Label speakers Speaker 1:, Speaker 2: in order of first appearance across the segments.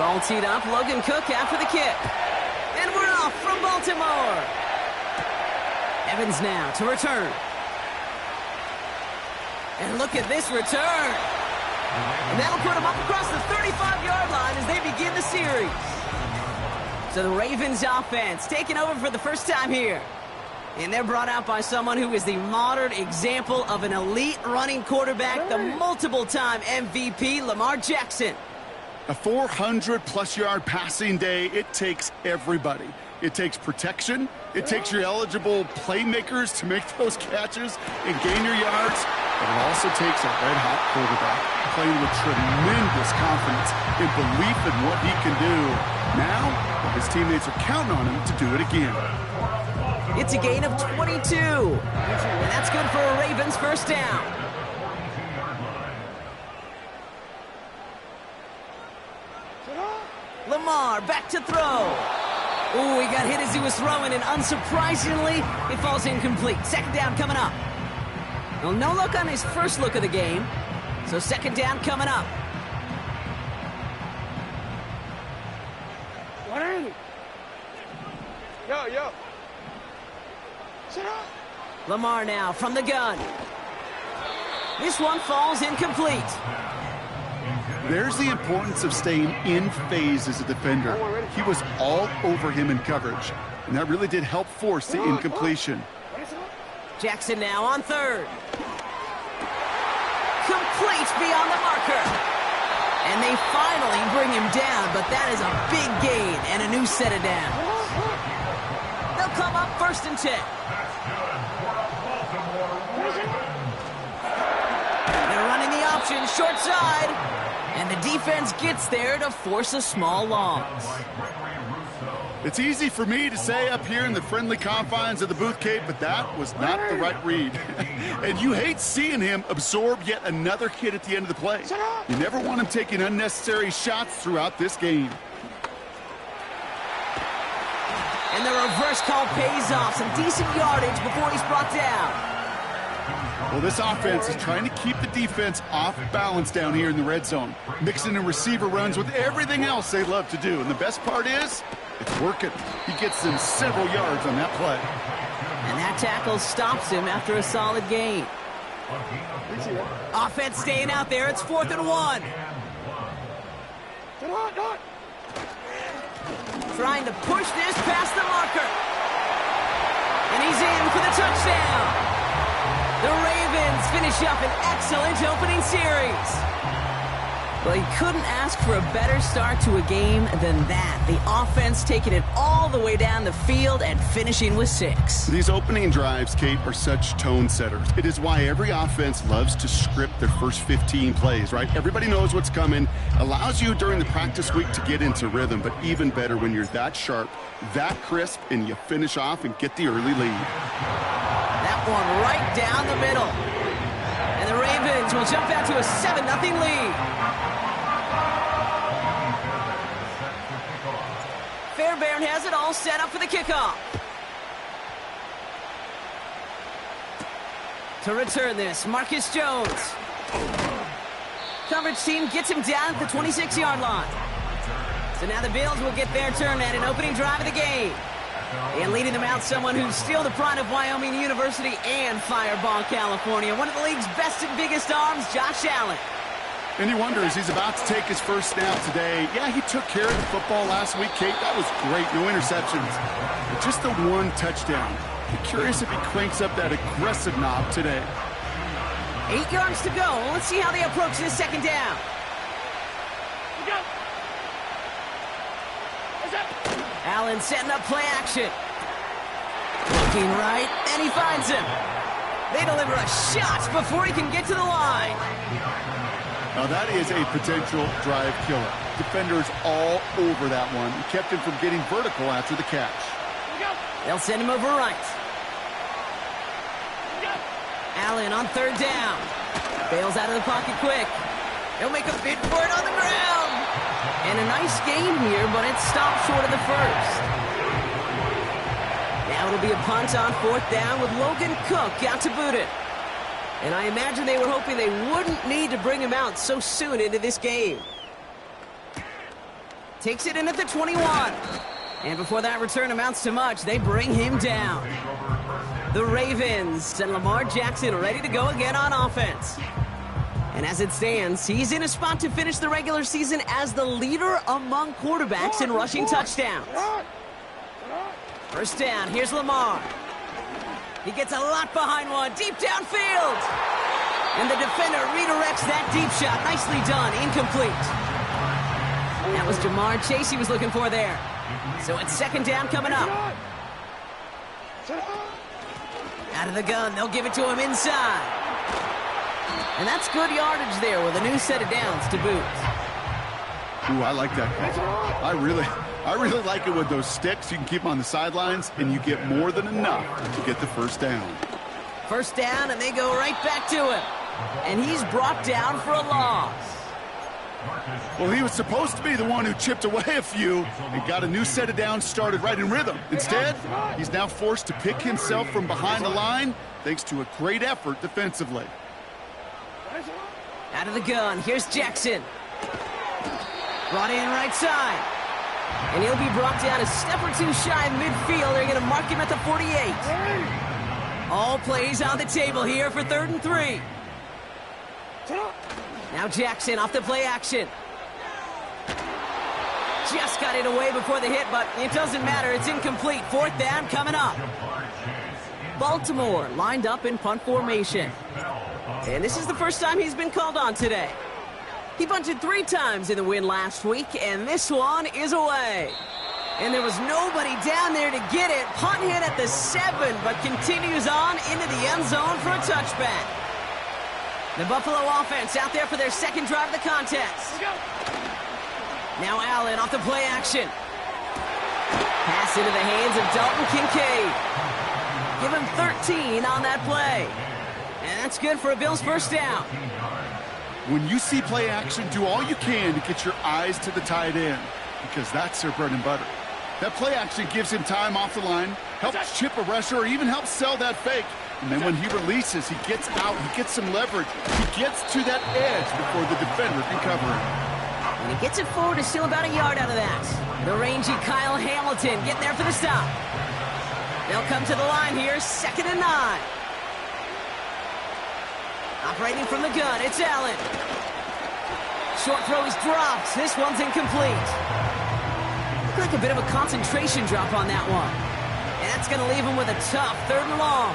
Speaker 1: All teed up, Logan Cook after the kick. And we're off from Baltimore. Evans now to return. And look at this return. And that'll put them up across the 35-yard line as they begin the series. So the Ravens offense taking over for the first time here. And they're brought out by someone who is the modern example of an elite running quarterback, the multiple-time MVP, Lamar Jackson.
Speaker 2: A 400-plus-yard passing day, it takes everybody. It takes protection. It takes your eligible playmakers to make those catches and gain your yards. But it also takes a red-hot quarterback playing with tremendous confidence and belief in what he can do. Now, his teammates are counting on him to do it again.
Speaker 1: It's a gain of 22. And that's good for a Ravens first down. Lamar back to throw. Ooh, he got hit as he was throwing, and unsurprisingly, it falls incomplete. Second down coming up. Well, no look on his first look of the game. So second down coming up.
Speaker 3: What are you? Yo. Shut up.
Speaker 1: Lamar now from the gun. This one falls incomplete.
Speaker 2: There's the importance of staying in phase as a defender. He was all over him in coverage, and that really did help force the incompletion.
Speaker 1: Jackson now on third. Complete beyond the marker. And they finally bring him down, but that is a big gain and a new set of downs. They'll come up first and 10. They're running the option short side. And the defense gets there to force a small loss.
Speaker 2: It's easy for me to say up here in the friendly confines of the booth, Kate, but that was not the right read. And you hate seeing him absorb yet another hit at the end of the play. You never want him taking unnecessary shots throughout this game.
Speaker 1: And the reverse call pays off. Some decent yardage before he's brought down.
Speaker 2: Well, this offense is trying to keep the defense off balance down here in the red zone, mixing in receiver runs with everything else they love to do. And the best part is, it's working. He gets them several yards on that play.
Speaker 1: And that tackle stops him after a solid gain. Offense staying out there. It's 4th and 1. Trying to push this past the marker. And he's in for the touchdown. The Ravens finish up an excellent opening series. Well, you couldn't ask for a better start to a game than that. The offense taking it all the way down the field and finishing with 6.
Speaker 2: These opening drives, Kate, are such tone setters. It is why every offense loves to script their first 15 plays, right? Everybody knows what's coming. Allows you during the practice week to get into rhythm, but even better when you're that sharp, that crisp, and you finish off and get the early lead.
Speaker 1: That one right down the middle. And the Ravens will jump out to a 7-0 lead. Fairbairn has it all set up for the kickoff. To return this, Marcus Jones. Coverage team gets him down at the 26-yard line. So now the Bills will get their turn at an opening drive of the game. And leading them out, someone who's still the pride of Wyoming University and Fireball, California. One of the league's best and biggest arms, Josh Allen.
Speaker 2: And you wonder, as he's about to take his first snap today, yeah, he took care of the football last week, Kate. That was great. No interceptions. But just the one touchdown. I'm curious if he cranks up that aggressive knob today.
Speaker 1: 8 yards to go. Let's see how they approach this second down. Allen setting up play action. Looking right, and he finds him. They deliver a shot before he can get to the line.
Speaker 2: Now that is a potential drive killer. Defenders all over that one. He kept him from getting vertical after the catch.
Speaker 1: They'll send him over right. Allen on third down. Bails out of the pocket quick. He'll make a bid for it on the ground. And a nice gain here, but it stopped short of the first. Now it'll be a punt on 4th down with Logan Cook out to boot it. And I imagine they were hoping they wouldn't need to bring him out so soon into this game. Takes it in at the 21. And before that return amounts to much, they bring him down. The Ravens send Lamar Jackson ready to go again on offense. And as it stands, he's in a spot to finish the regular season as the leader among quarterbacks in rushing touchdowns. First down, here's Lamar. He gets a lot behind one, deep downfield. And the defender redirects that deep shot. Nicely done, incomplete. That was Jamar Chase he was looking for there. So it's second down coming up. Out of the gun, they'll give it to him inside. And that's good yardage there with a new set of downs to boot.
Speaker 2: Ooh, I like that call. I really like it with those sticks. You can keep them on the sidelines, and you get more than enough to get the first down.
Speaker 1: First down, and they go right back to him. And he's brought down for a loss.
Speaker 2: Well, he was supposed to be the one who chipped away a few and got a new set of downs started right in rhythm. Instead, he's now forced to pick himself from behind the line thanks to a great effort defensively.
Speaker 1: Out of the gun, here's Jackson. Brought in right side. And he'll be brought down a step or two shy of midfield. They're going to mark him at the 48. All plays on the table here for 3rd and 3. Now Jackson off the play action. Just got it away before the hit, but it doesn't matter. It's incomplete. 4th down coming up. Baltimore lined up in punt formation. And this is the first time he's been called on today. He bunted 3 times in the win last week, and this one is away. And there was nobody down there to get it. Punt hit at the 7, but continues on into the end zone for a touchback. The Buffalo offense out there for their second drive of the contest. Now Allen off the play action. Pass into the hands of Dalton Kincaid. Give him 13 on that play. And that's good for a Bills first down.
Speaker 2: When you see play action, do all you can to get your eyes to the tight end, because that's their bread and butter. That play action gives him time off the line, helps chip a rusher, or even helps sell that fake. And then when he releases, he gets out, he gets some leverage. He gets to that edge before the defender can cover him.
Speaker 1: And he gets it forward to still about a yard out of that. The rangy Kyle Hamilton getting there for the stop. They'll come to the line here, 2nd and 9. Operating from the gun, it's Allen. Short throw is dropped. This one's incomplete. Looked like a bit of a concentration drop on that one. And that's going to leave him with a tough 3rd and long.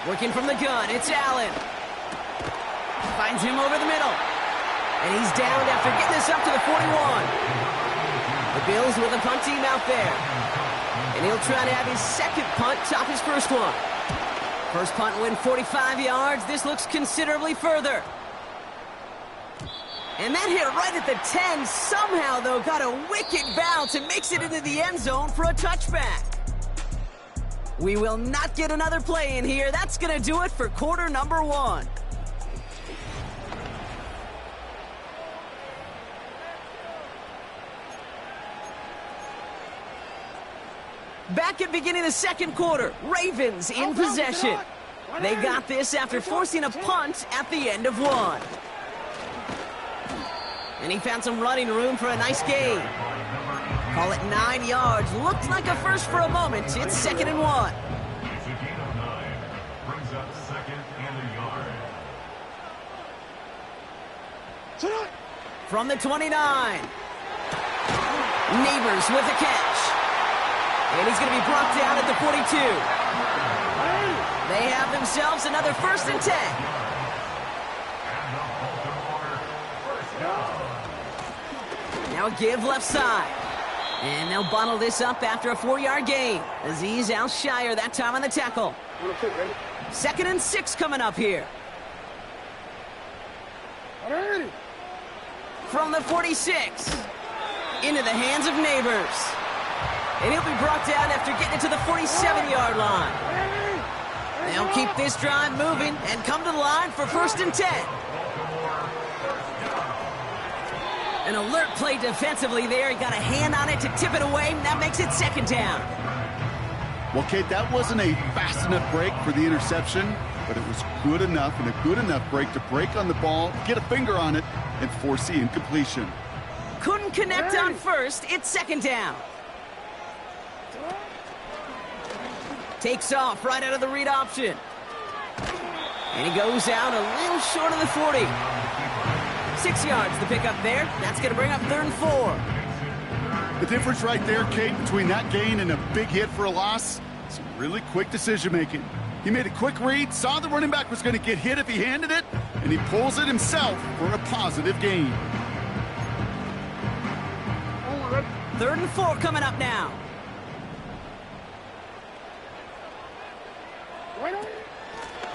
Speaker 1: Working from the gun, it's Allen. Finds him over the middle. And he's downed after getting this up to the 41. The Bills with a punt team out there. And he'll try to have his second punt top his first one. First punt win 45 yards. This looks considerably further. And that hit right at the 10. Somehow, though, got a wicked bounce and makes it into the end zone for a touchback. We will not get another play in here. That's going to do it for quarter number 1. Back at beginning of the second quarter, Ravens in possession. They got this after forcing a punt at the end of 1. And he found some running room for a nice gain. Call it 9 yards. Looked like a first for a moment. It's 2nd and 1. From the 29. Neighbors with the catch. And he's going to be brought down at the 42. They have themselves another 1st and 10. Now a give left side. And they'll bottle this up after a 4-yard gain. Azeez Al-Shire that time on the tackle. 2nd and 6 coming up here. From the 46. Into the hands of Neighbors. And he'll be brought down after getting it to the 47-yard line. They'll keep this drive moving and come to the line for 1st and 10. An alert play defensively there. He got a hand on it to tip it away, and that makes it 2nd down.
Speaker 2: Well, Kate, that wasn't a fast enough break for the interception, but it was good enough and a good enough break to break on the ball, get a finger on it, and force the incompletion.
Speaker 1: Couldn't connect on first. It's second down. Takes off right out of the read option. And he goes out a little short of the 40. 6 yards the pickup there. That's going to bring up 3rd and 4.
Speaker 2: The difference right there, Kate, between that gain and a big hit for a loss, some really quick decision-making. He made a quick read, saw the running back was going to get hit if he handed it, and he pulls it himself for a positive gain.
Speaker 1: 3rd and 4 coming up now.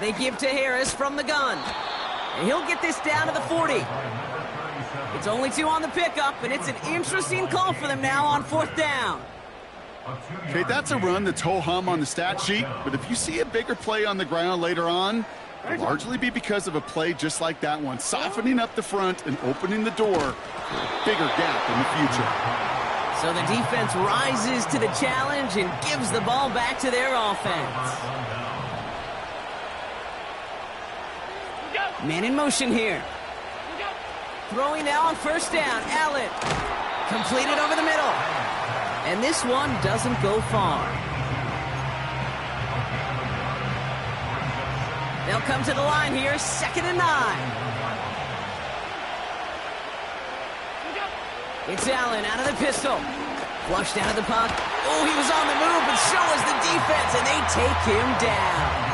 Speaker 1: They give to Harris from the gun. And he'll get this down to the 40. It's only 2 on the pickup, and it's an interesting call for them now on 4th down.
Speaker 2: Okay, that's a run that's ho-hum on the stat sheet, but if you see a bigger play on the ground later on, it'll largely be because of a play just like that one, softening up the front and opening the door for a bigger gap in the future.
Speaker 1: So the defense rises to the challenge and gives the ball back to their offense. Man in motion here. Throwing now on 1st down. Allen. Completed over the middle. And this one doesn't go far. They'll come to the line here. 2nd and 9. It's Allen out of the pistol. Flushed out of the puck. Oh, he was on the move, but so was the defense, and they take him down.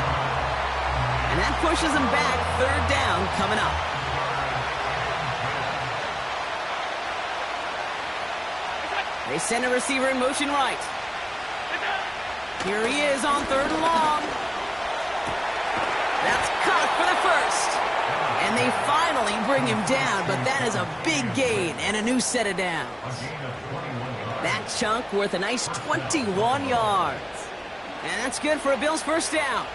Speaker 1: And that pushes them back. 3rd down coming up. They send a receiver in motion right. Here he is on 3rd and long. That's caught for the 1st. And they finally bring him down, but that is a big gain and a new set of downs. That chunk worth a nice 21 yards. And that's good for a Bills 1st down.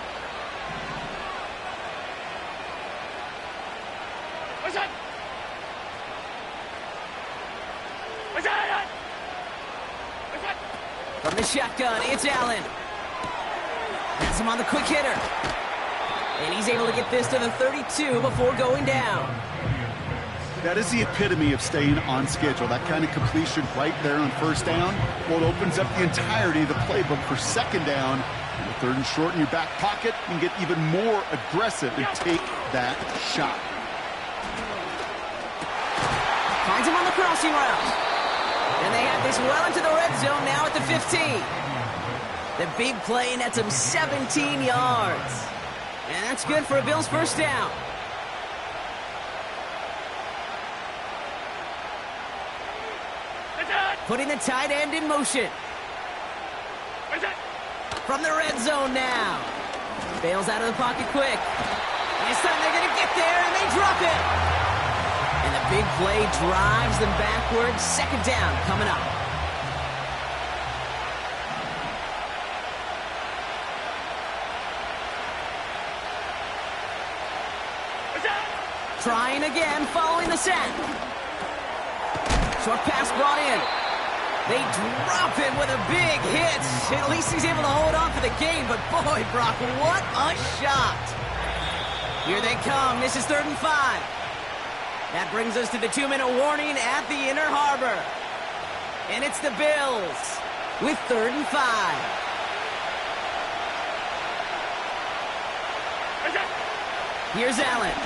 Speaker 1: From the shotgun, it's Allen. Has him on the quick hitter. And he's able to get this to the 32 before going down.
Speaker 2: That is the epitome of staying on schedule. That kind of completion right there on 1st down. Well, it opens up the entirety of the playbook for 2nd down. And 3rd and short in your back pocket, you can get even more aggressive and take that shot.
Speaker 1: Finds him on the crossing route. And they have this well into the red zone now at the 15. The big play nets him 17 yards. And that's good for a Bills 1st down. Putting the tight end in motion. From the red zone now. Bails out of the pocket quick. And this time they're going to get there, and they drop it. And the big play drives them backwards. 2nd down coming up. Trying again, following the sack. Short pass brought in. They drop him with a big hit. At least he's able to hold on for the game, but boy, Brock, what a shot. Here they come. This is 3rd and 5. That brings us to the 2-minute warning at the Inner Harbor. And it's the Bills with 3rd and 5. Here's Allen.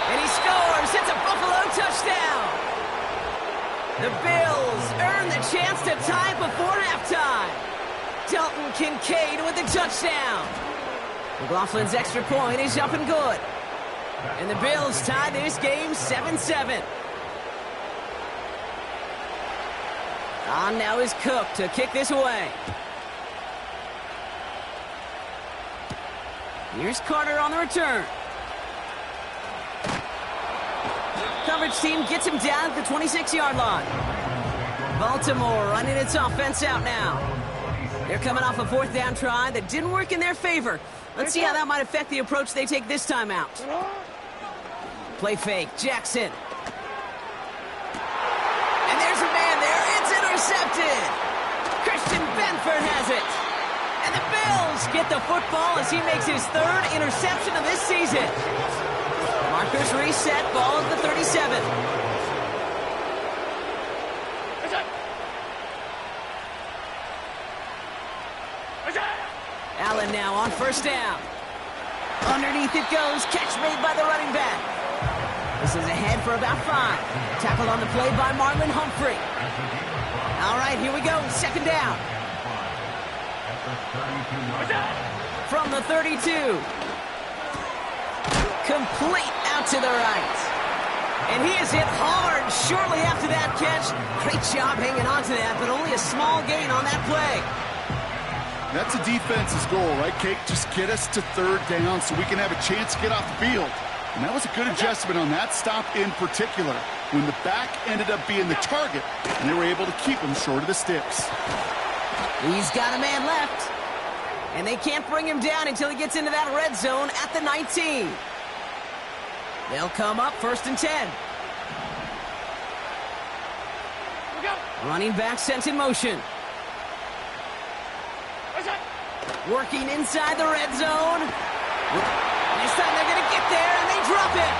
Speaker 1: And he scores. It's a Buffalo touchdown. The Bills earn the chance to tie before halftime. Dalton Kincaid with the touchdown. McLaughlin's extra point is up and good. And the Bills tie this game 7-7. On now is Cook to kick this away. Here's Carter on the return. Coverage team gets him down at the 26-yard line. Baltimore running its offense out now. They're coming off a 4th down try that didn't work in their favor. Let's see how that might affect the approach they take this time out. Play fake, Jackson. And there's a man there. It's intercepted. Christian Beck Benford has it. And the Bills get the football as he makes his third interception of this season. Markers reset, ball at the 37. Allen now on first down. Underneath it goes, catch made by the running back. This is ahead for about 5. Tackled on the play by Marlon Humphrey. All right, here we go, second down. From the 32. Complete out to the right. And he is hit hard shortly after that catch. Great job hanging on to that, but only a small gain on that play.
Speaker 2: That's a defense's goal, right, Kate? Just get us to third down so we can have a chance to get off the field. And that was a good adjustment on that stop in particular, when the back ended up being the target, and they were able to keep him short of the sticks.
Speaker 1: He's got a man left. And they can't bring him down until he gets into that red zone at the 19. They'll come up first and 10. Running back sent in motion. Working inside the red zone. This time they're going to get there, and they drop it.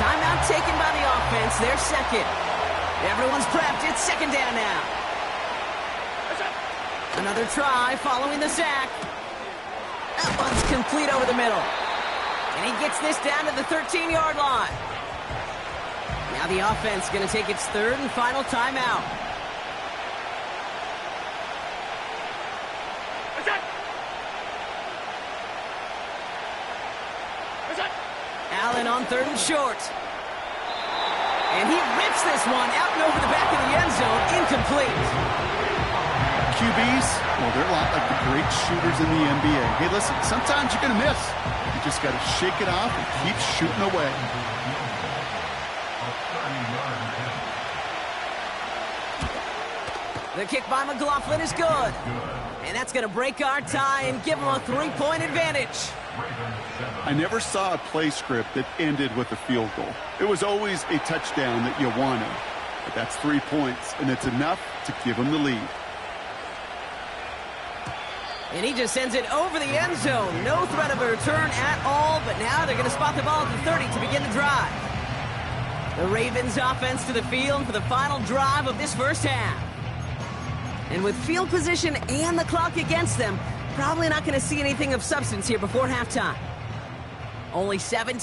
Speaker 1: Timeout taken by the offense. They're second. Everyone's prepped. It's second down now. Another try following the sack. That one's complete over the middle. And he gets this down to the 13-yard line. Now the offense going to take its third and final timeout. Allen on third and short. And he rips this one out and over the back of the end zone. Incomplete.
Speaker 2: QBs, well, they're a lot like the great shooters in the NBA. Hey, listen, sometimes you're going to miss. You just got to shake it off and keep shooting away.
Speaker 1: The kick by McLaughlin is good. And that's going to break our tie and give them a 3-point advantage.
Speaker 2: I never saw a play script that ended with a field goal. It was always a touchdown that you wanted. But that's 3 points, and it's enough to give them the lead.
Speaker 1: And he just sends it over the end zone. No threat of a return at all, but now they're going to spot the ball at the 30 to begin the drive. The Ravens offense to the field for the final drive of this first half. And with field position and the clock against them, probably not going to see anything of substance here before halftime. Only 7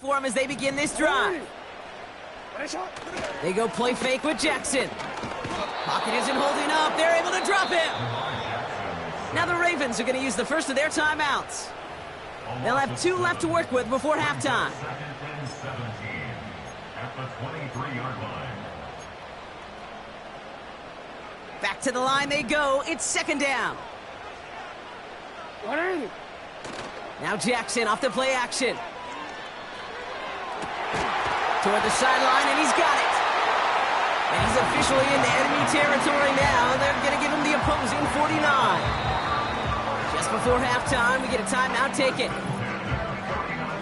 Speaker 1: for him as they begin this drive. They go play fake with Jackson. Pocket isn't holding up. They're able to drop him. Now the Ravens are going to use the first of their timeouts. They'll have 2 left to work with before halftime. Back to the line they go. It's second down. Now Jackson off the play action. Toward the sideline, and he's got it. And he's officially into enemy territory now. They're going to give him the opposing 49. Just before halftime, we get a timeout taken.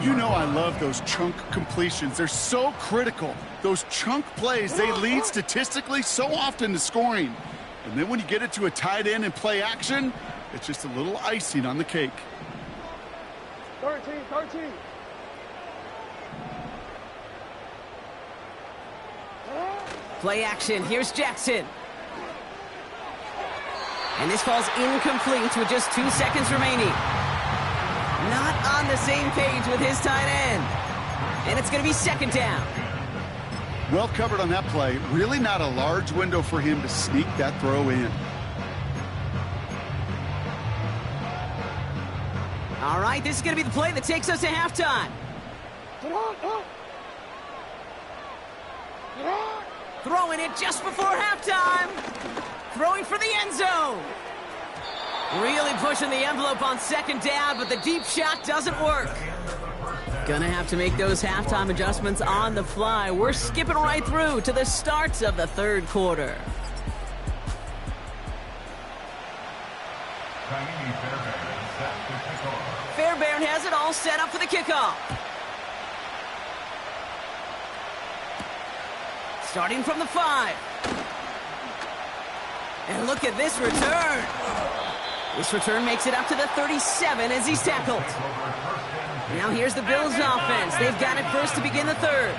Speaker 2: You know I love those chunk completions. They're so critical. Those chunk plays, they lead statistically so often to scoring. And then when you get it to a tight end and play action, it's just a little icing on the cake.
Speaker 3: 13.
Speaker 1: Play action. Here's Jackson. And this falls incomplete with just 2 seconds remaining. Not on the same page with his tight end. And it's going to be second down.
Speaker 2: Well covered on that play. Really not a large window for him to sneak that throw in.
Speaker 1: All right, this is going to be the play that takes us to halftime. Throwing it just before halftime. Throwing for the end zone. Really pushing the envelope on second down, but the deep shot doesn't work. Gonna have to make those halftime adjustments on the fly. We're skipping right through to the starts of the third quarter. Fairbairn has it all set up for the kickoff. Starting from the 5. And look at this return. This return makes it up to the 37 as he's tackled. Now here's the Bills offense. They've got it first to begin the third.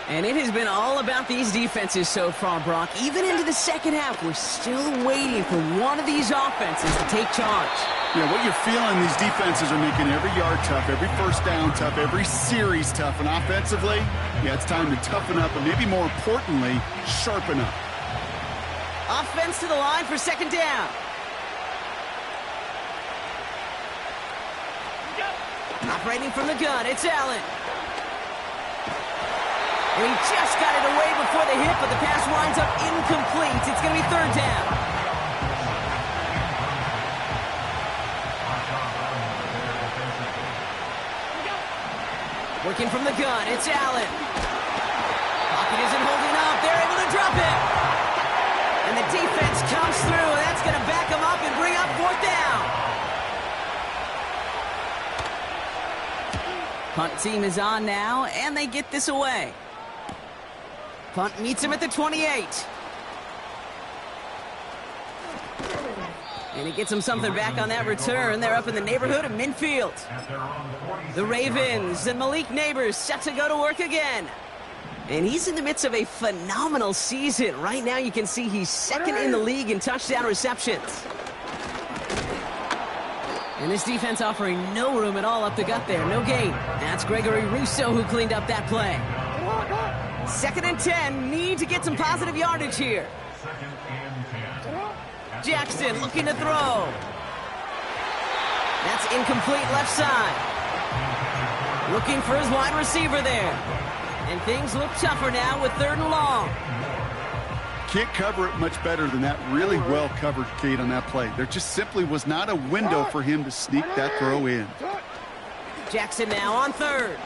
Speaker 1: And it has been all about these defenses so far, Brock. Even into the second half, we're still waiting for one of these offenses to take charge.
Speaker 2: Yeah, what you're feeling, these defenses are making every yard tough, every first down tough, every series tough. And offensively, yeah, it's time to toughen up and maybe more importantly, sharpen up.
Speaker 1: Offense to the line for second down. Operating from the gun, it's Allen. And he just got it away before the hit, but the pass winds up incomplete. It's going to be third down. Working from the gun, it's Allen. Pocket isn't holding up. They're able to drop it. And the defense comes through, and that's going to back them up and bring up fourth down. Punt team is on now, and they get this away. Punt meets him at the 28. And he gets him something back on that return. They're up in the neighborhood of midfield. The Ravens and Malik Neighbors set to go to work again. And he's in the midst of a phenomenal season. Right now you can see he's second in the league in touchdown receptions. And this defense offering no room at all up the gut there. No gain. That's Gregory Rousseau who cleaned up that play. Second and 10. Need to get some positive yardage here. Jackson looking to throw. That's incomplete left side. Looking for his wide receiver there. And things look tougher now with third and long.
Speaker 2: Can't cover it much better than that. Really well covered, Kate, on that play. There just simply was not a window for him to sneak that throw in.
Speaker 1: Jackson now on third.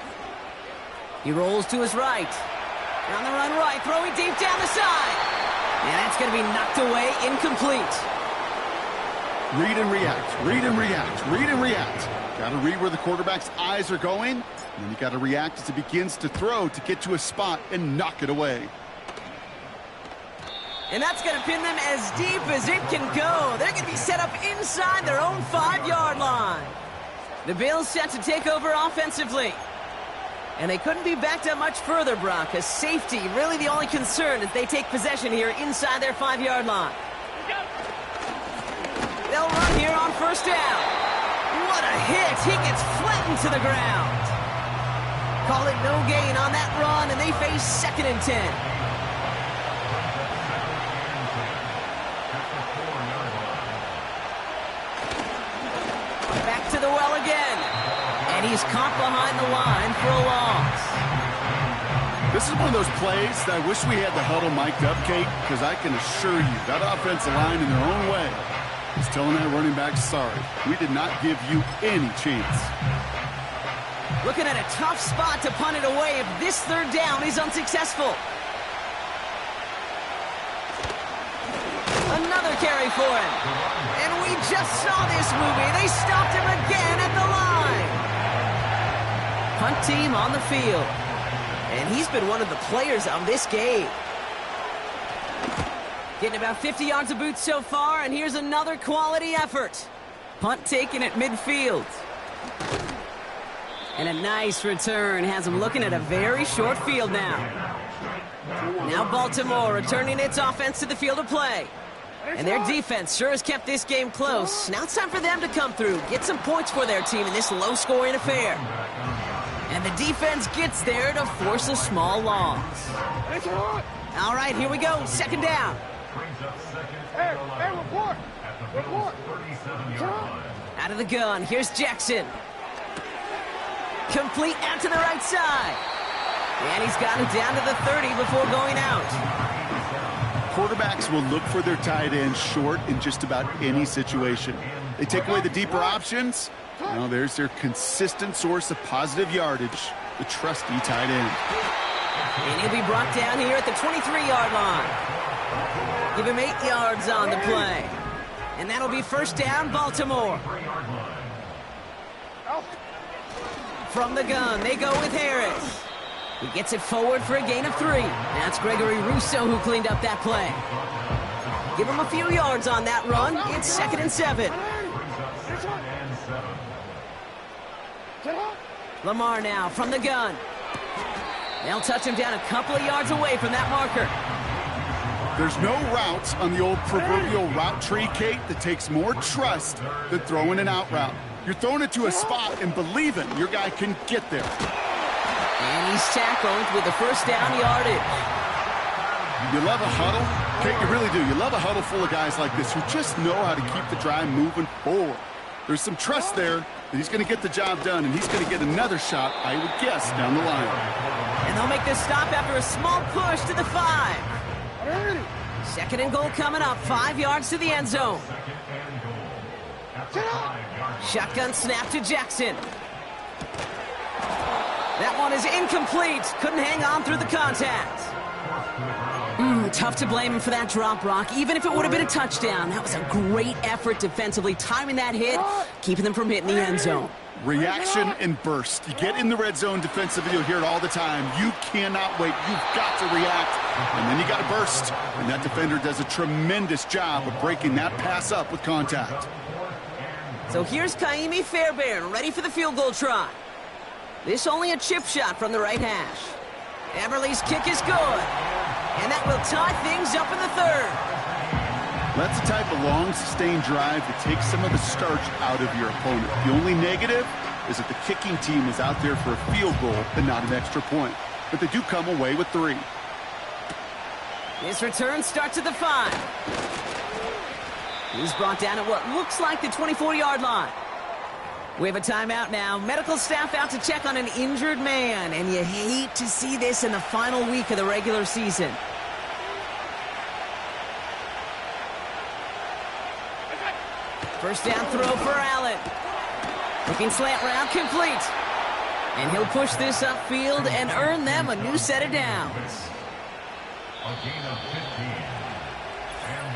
Speaker 1: He rolls to his right. On the run right, throwing deep down the side. And that's going to be knocked away, incomplete.
Speaker 2: Read and react, read and react, read and react. Got to read where the quarterback's eyes are going. And then you got to react as he begins to throw to get to a spot and knock it away.
Speaker 1: And that's going to pin them as deep as it can go. They're going to be set up inside their own 5-yard line. The Bills set to take over offensively. And they couldn't be backed up much further, Brock, as safety really the only concern as they take possession here inside their 5-yard line. They'll run here on first down. What a hit. He gets flattened to the ground. Call it no gain on that run, and they face 2nd and 10. Back to the well again. And he's caught behind the line for a loss.
Speaker 2: This is one of those plays that I wish we had the huddle mic'd up, Kate, because I can assure you that offensive line in their own way is telling that running back, sorry, we did not give you any chance.
Speaker 1: Looking at a tough spot to punt it away if this 3rd down is unsuccessful. Another carry for him. And we just saw this movie. They stopped him again at the line. Punt team on the field. And he's been one of the players of this game. Getting about 50 yards of boots so far, and here's another quality effort. Punt taken at midfield. And a nice return has him looking at a very short field now. Now Baltimore returning its offense to the field of play. And their defense sure has kept this game close. Now it's time for them to come through, get some points for their team in this low-scoring affair. And the defense gets there to force a small loss. All right, here we go. 2nd down.
Speaker 3: Hey, report.
Speaker 1: Out of the gun, here's Jackson. Complete out to the right side. And he's got it down to the 30 before going out.
Speaker 2: Quarterbacks will look for their tight end short in just about any situation. They take away the deeper options. Now there's their consistent source of positive yardage, the trusty tight end.
Speaker 1: And he'll be brought down here at the 23-yard line. Give him 8 yards on the play. And that'll be 1st down, Baltimore. From the gun, they go with Harris. He gets it forward for a gain of 3. That's Gregory Rousseau who cleaned up that play. Give him a few yards on that run. It's 2nd and 7. Lamar now from the gun. They'll touch him down a couple of yards away from that marker.
Speaker 2: There's no routes on the old proverbial route tree, Kate, that takes more trust than throwing an out route. You're throwing it to a spot and believing your guy can get there.
Speaker 1: And he's tackled with the 1st down yardage.
Speaker 2: You love a huddle? Kate, you really do. You love a huddle full of guys like this who just know how to keep the drive moving forward. There's some trust there that he's going to get the job done, and he's going to get another shot, I would guess, down the line.
Speaker 1: And they'll make this stop after a small push to the 5. 2nd and goal coming up, 5 yards to the end zone. Shotgun snap to Jackson. That one is incomplete. Couldn't hang on through the contact. Tough to blame him for that drop, Brock. Even if it would have been a touchdown, that was a great effort defensively, timing that hit, keeping them from hitting the end zone.
Speaker 2: Reaction and burst. You get in the red zone defensively, you'll hear it all the time. You cannot wait. You've got to react, and then you got to burst. And that defender does a tremendous job of breaking that pass up with contact.
Speaker 1: So here's Kaimi Fairbairn, ready for the field goal try. This only a chip shot from the right hash. Everly's kick is good. And that will tie things up in the 3rd.
Speaker 2: That's the type of long, sustained drive that takes some of the starch out of your opponent. The only negative is that the kicking team is out there for a field goal and not an extra point. But they do come away with 3.
Speaker 1: His return starts at the 5. He's brought down at what looks like the 24-yard line. We have a timeout now. Medical staff out to check on an injured man, and you hate to see this in the final week of the regular season. First down throw for Allen. Looking slant route complete. And he'll push this upfield and earn them a new set of downs.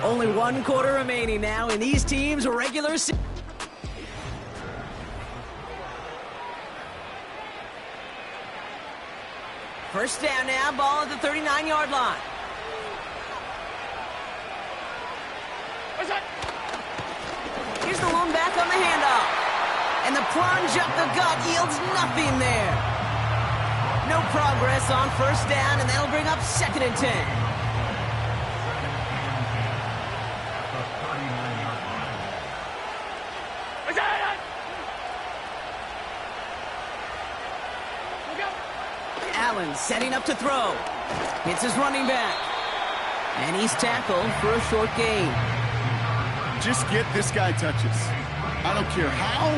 Speaker 1: Only 1 quarter remaining now in these teams' regular season. First down now, ball at the 39-yard line. Here's the lone back on the handoff. And the plunge up the gut yields nothing there. No progress on first down, and that'll bring up 2nd and 10. Allen setting up to throw. Hits his running back. And he's tackled for a short gain.
Speaker 2: Just get this guy touches. I don't care how,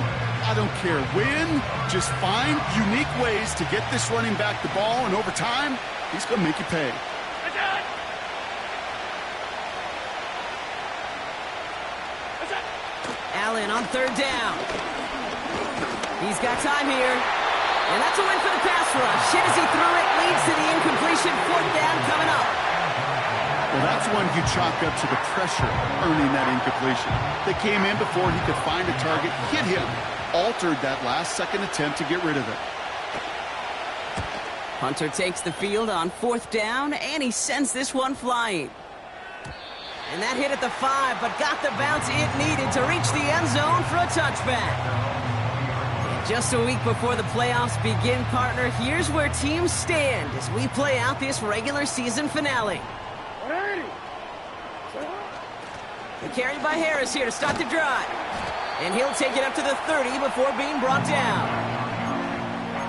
Speaker 2: I don't care when. Just find unique ways to get this running back the ball, and over time, he's going to make you pay.
Speaker 1: Allen on third down. He's got time here. And that's a win for the pass rush. Hit as he threw it, leads to the incompletion. Fourth down coming up.
Speaker 2: Well, that's one you chalk up to the pressure earning that incompletion. They came in before he could find a target, hit him, altered that last-second attempt to get rid of it.
Speaker 1: Hunter takes the field on fourth down, and he sends this one flying. And that hit at the 5, but got the bounce it needed to reach the end zone for a touchback. And just a week before the playoffs begin, partner, here's where teams stand as we play out this regular season finale. Carried by Harris here to start the drive. And he'll take it up to the 30 before being brought down.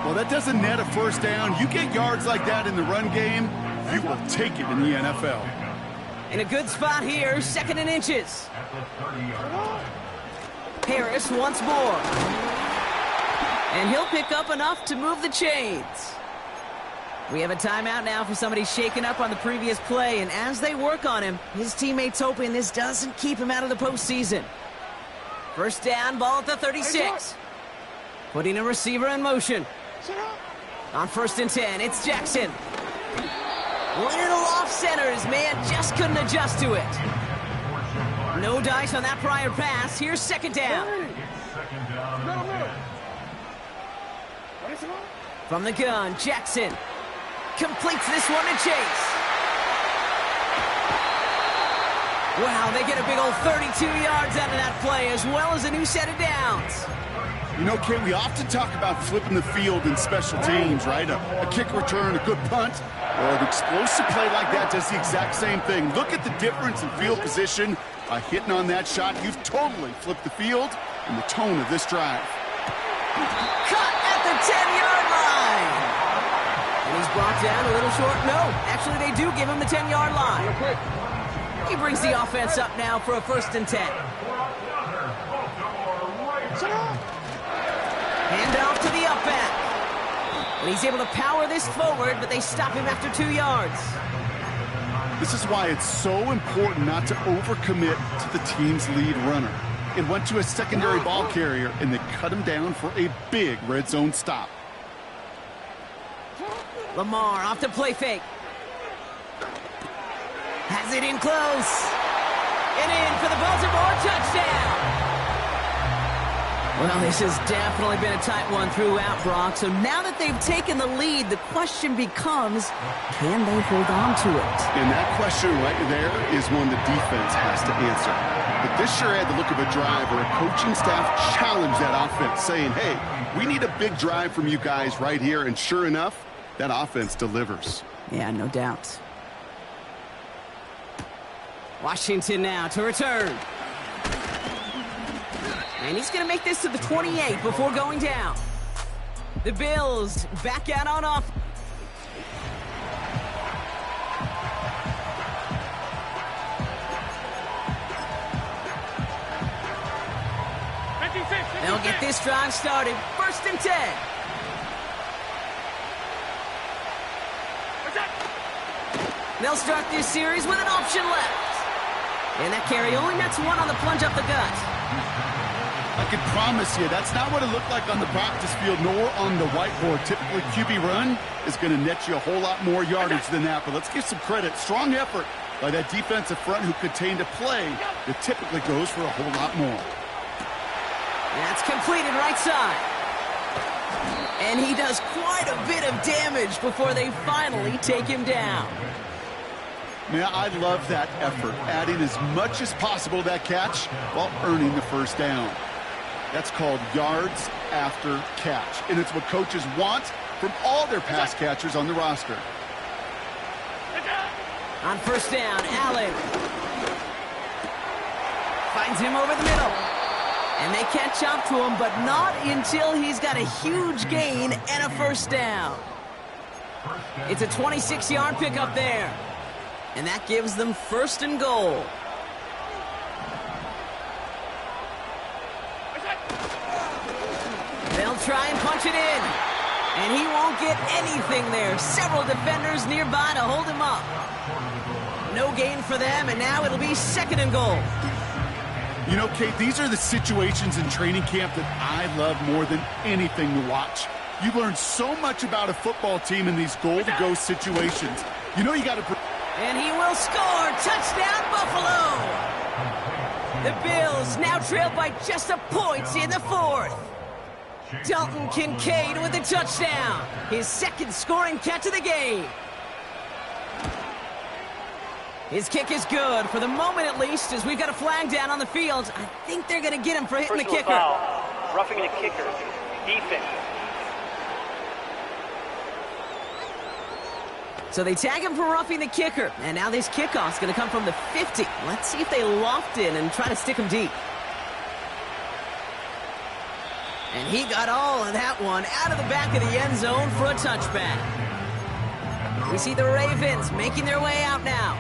Speaker 2: Well, that doesn't net a first down. You get yards like that in the run game, you will take it in the NFL.
Speaker 1: In a good spot here, 2nd and inches. Harris once more. And he'll pick up enough to move the chains. We have a timeout now for somebody shaken up on the previous play, and as they work on him, his teammates hoping this doesn't keep him out of the postseason. First down, ball at the 36. Putting a receiver in motion. On 1st and 10, it's Jackson. Little off center, his man just couldn't adjust to it. No dice on that prior pass. Here's 2nd down. From the gun, Jackson completes this one to Chase. Wow, they get a big old 32 yards out of that play, as well as a new set of downs.
Speaker 2: You know, Kate, we often talk about flipping the field in special teams, right? A kick return, a good punt, or an explosive play like that does the exact same thing. Look at the difference in field position. By hitting on that shot, you've totally flipped the field and the tone of this drive.
Speaker 1: Cut at the 10-yard line. And he's brought down a little short. No, actually they do give him the 10-yard line. He brings the offense up now for a 1st and 10. Hand off to the up back. And he's able to power this forward, but they stop him after 2 yards.
Speaker 2: This is why it's so important not to overcommit to the team's lead runner. It went to a secondary ball carrier, and they cut him down for a big red zone stop.
Speaker 1: Lamar off the play fake. Has it in close. And in for the Baltimore touchdown. Well, this has definitely been a tight one throughout, Brock. So now that they've taken the lead, the question becomes, can they hold on to it?
Speaker 2: And that question right there is one the defense has to answer. But this sure had the look of a drive where a coaching staff challenged that offense, saying, hey, we need a big drive from you guys right here. And sure enough, that offense delivers.
Speaker 1: Yeah, no doubt. Washington now to return. And he's going to make this to the 28 before going down. The Bills back out on off. They'll get this drive started. 1st and 10. They'll start this series with an option left. And that carry only nets one on the plunge up the gut.
Speaker 2: I can promise you that's not what it looked like on the practice field nor on the whiteboard. Typically, QB run is going to net you a whole lot more yardage than that. But let's give some credit. Strong effort by that defensive front who contained a play that typically goes for a whole lot more.
Speaker 1: That's completed right side. And he does quite a bit of damage before they finally take him down.
Speaker 2: Man, I love that effort, adding as much as possible to that catch while earning the first down. That's called yards after catch, and it's what coaches want from all their pass catchers on the roster.
Speaker 1: On 1st down, Allen finds him over the middle. And they catch up to him, but not until he's got a huge gain and a 1st down. It's a 26-yard pickup there. And that gives them 1st and goal. They'll try and punch it in. And he won't get anything there. Several defenders nearby to hold him up. No gain for them, and now it'll be 2nd and goal.
Speaker 2: You know, Kate, these are the situations in training camp that I love more than anything to watch. You learn so much about a football team in these goal-to-go situations. You know you got to...
Speaker 1: And he will score. Touchdown, Buffalo. The Bills now trail by just a point in the 4th. Dalton Kincaid with a touchdown. His 2nd scoring catch of the game. His kick is good, for the moment at least, as we've got a flag down on the field. I think they're going to get him for hitting the kicker.
Speaker 4: Foul. Roughing the kicker. Defense.
Speaker 1: So they tag him for roughing the kicker. And now this kickoff's going to come from the 50. Let's see if they loft in and try to stick him deep. And he got all of that one out of the back of the end zone for a touchback. We see the Ravens making their way out now.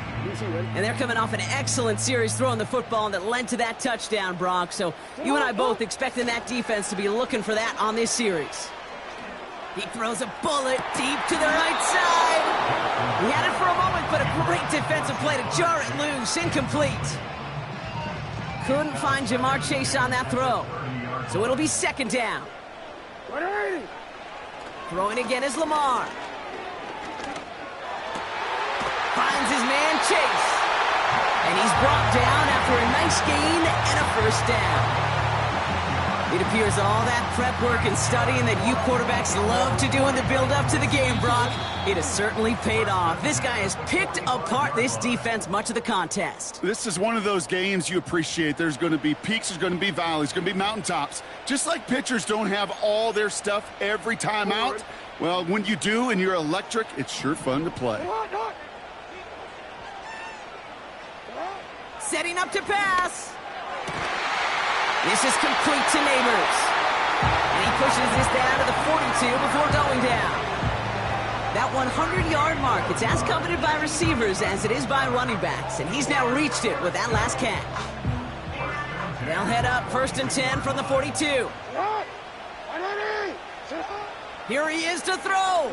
Speaker 1: And they're coming off an excellent series throwing the football that led to that touchdown, Brock. So you and I both expecting that defense to be looking for that on this series. He throws a bullet deep to the right side. He had it for a moment, but a great defensive play to jar it loose. Incomplete. Couldn't find Jamar Chase on that throw. So it'll be 2nd down. Throwing again is Lamar. Finds his man Chase. And he's brought down after a nice gain and a 1st down. It appears all that prep work and studying that you quarterbacks love to do in the build-up to the game, Brock, it has certainly paid off. This guy has picked apart this defense much of the contest.
Speaker 2: This is one of those games you appreciate. There's going to be peaks, there's going to be valleys, going to be mountaintops. Just like pitchers don't have all their stuff every time out, well, when you do and you're electric, it's sure fun to play.
Speaker 1: Setting up to pass. This is complete to Neighbors. And he pushes this down to the 42 before going down. That 100-yard mark, it's as coveted by receivers as it is by running backs. And he's now reached it with that last catch. They'll head up 1st and 10 from the 42. Here he is to throw.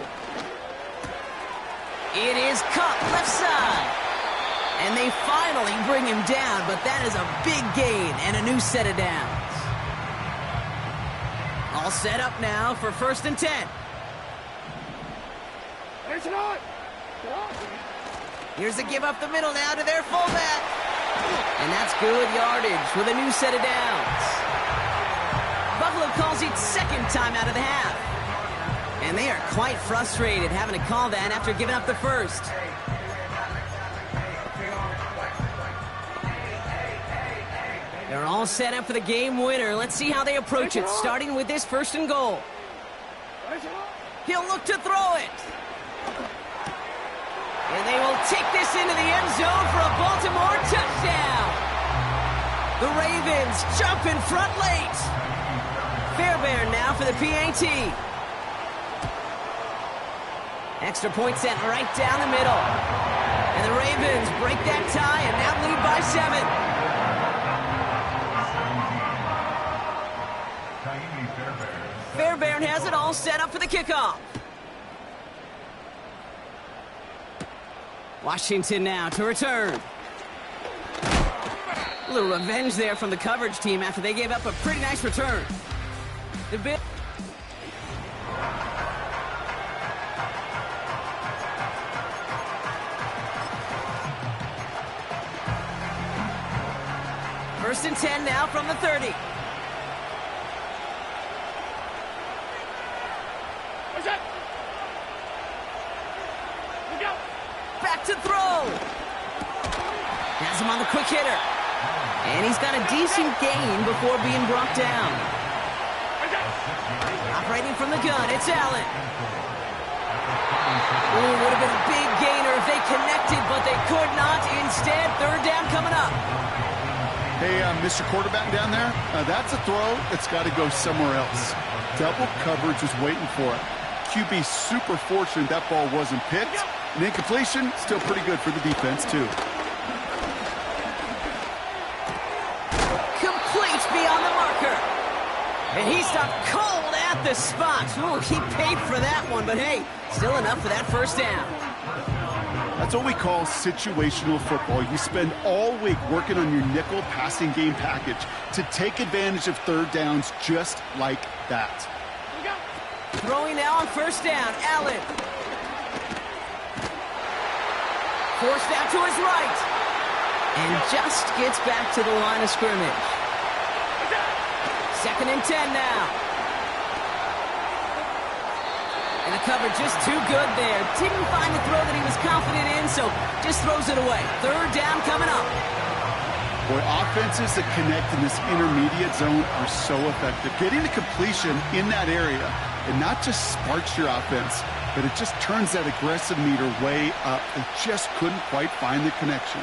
Speaker 1: It is cut left side. And they finally bring him down, but that is a big gain and a new set of downs. All set up now for 1st and 10. Here's a give up the middle now to their fullback. And that's good yardage with a new set of downs. Buffalo calls it 2nd time out of the half. And they are quite frustrated having to call that after giving up the 1st. They're all set up for the game winner. Let's see how they approach it, starting with this 1st and goal. He'll look to throw it. And they will take this into the end zone for a Baltimore touchdown. The Ravens jump in front late. Fairbairn now for the PAT. Extra point sent right down the middle. And the Ravens break that tie and now lead by 7. Fairbairn has it all set up for the kickoff. Washington now to return. A little revenge there from the coverage team after they gave up a pretty nice return. The bit. First and 10 now from the 30. Back to throw. Has him on the quick hitter. And he's got a decent gain before being brought down. Operating from the gun, it's Allen. Ooh, would have been a big gainer if they connected, but they could not. Instead, 3rd down coming up.
Speaker 2: Hey, Mr. Quarterback down there, that's a throw that's got to go somewhere else. Double coverage is waiting for it. QB super fortunate that ball wasn't picked. An incompletion, still pretty good for the defense, too.
Speaker 1: Complete beyond the marker. And he stopped cold at the spot. Ooh, he paid for that one, but hey, still enough for that first down.
Speaker 2: That's what we call situational football. You spend all week working on your nickel passing game package to take advantage of third downs just like that.
Speaker 1: Throwing now on first down, Allen. Forced out to his right. And just gets back to the line of scrimmage. 2nd and 10 now. And the cover just too good there. Didn't find the throw that he was confident in, so just throws it away. 3rd down coming up.
Speaker 2: Boy, offenses that connect in this intermediate zone are so effective. Getting the completion in that area, it not just sparks your offense, but it just turns that aggressive meter way up. They just couldn't quite find the connection.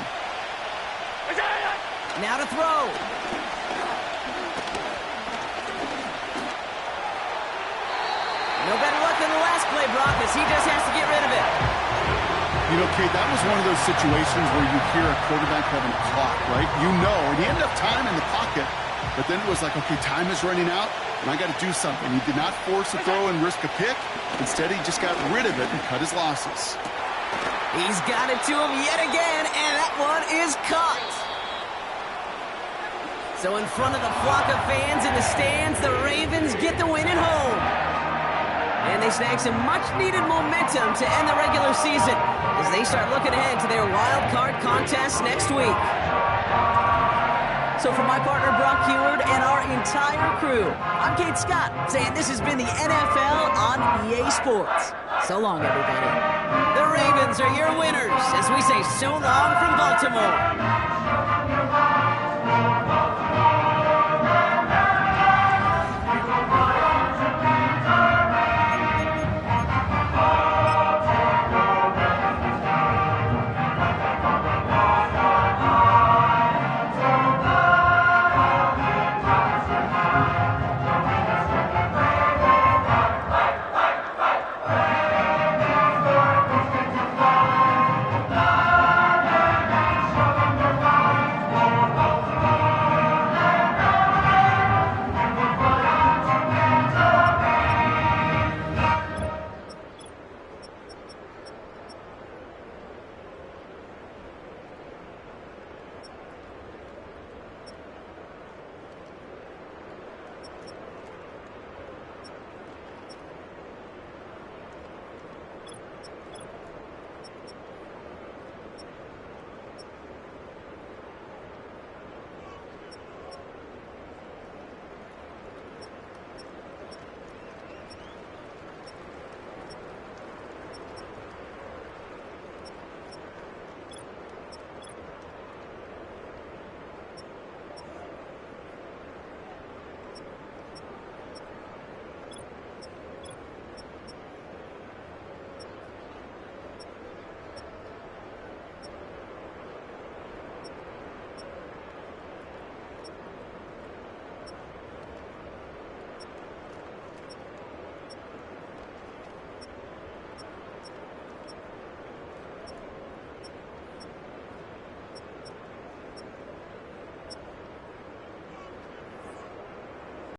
Speaker 1: Now to throw. No better luck than the last play, Brock, as he just has to get rid of it.
Speaker 2: You know, Kate, that was one of those situations where you hear a quarterback having a clock, right? You know, and he had enough time in the pocket, but then it was like, okay, time is running out, and I got to do something. He did not force a throw and risk a pick. Instead, he just got rid of it and cut his losses.
Speaker 1: He's got it to him yet again, and that one is caught. So in front of the flock of fans in the stands, the Ravens get the win at home. And they snag some much-needed momentum to end the regular season as they start looking ahead to their wild card contest next week. So for my partner, Brock Heward, and our entire crew, I'm Kate Scott, saying this has been the NFL on EA Sports. So long, everybody. The Ravens are your winners as we say so long from Baltimore.